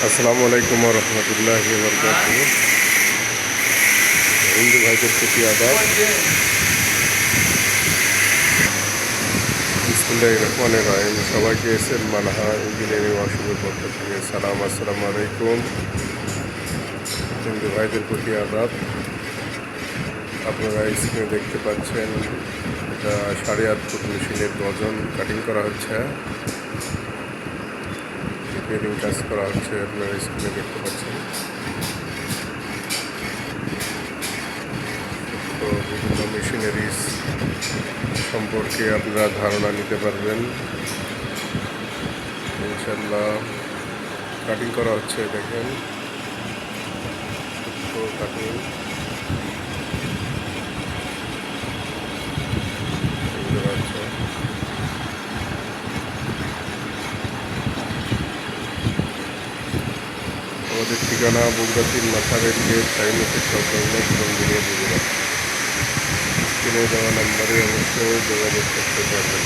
আসসালামু আলাইকুম ওয়া রাহমাতুল্লাহি ওয়া বারাকাতুহু। হিন্দু ভাইদের প্রতি আদাব। বিসমিল্লাহির রহমানির রহিম। সবাইকে এসএম মানহা ইঞ্জিনিয়ারিং ওয়ার্কশপের পক্ষ থেকে সালাম। আসসালামু আলাইকুম। হিন্দু ভাইদের প্রতি আদাব। আপনারা স্ক্রিনে দেখতে পাচ্ছেন এটা 8.5 ফুট মেশিনের ডজন কাটিং করা হচ্ছে, রিপেয়ারিং কাজ করা হচ্ছে। আপনারা স্ক্রিনে দেখতে পাচ্ছেন। তো বিভিন্ন মেশিনারিজ সম্পর্কে আপনারা ধারণা নিতে পারবেন ইনশাল্লাহ। কাটিং করা হচ্ছে, দেখেন কাটিং। আমাদের ঠিকানা বগুড়া 3 মাথারের গেট, চাইনিজের সংলগ্ন রঙ্গিনিয়া বগুড়া। স্ক্রিনে দেওয়া নাম্বারে অবশ্যই যোগাযোগ করতে পারবেন।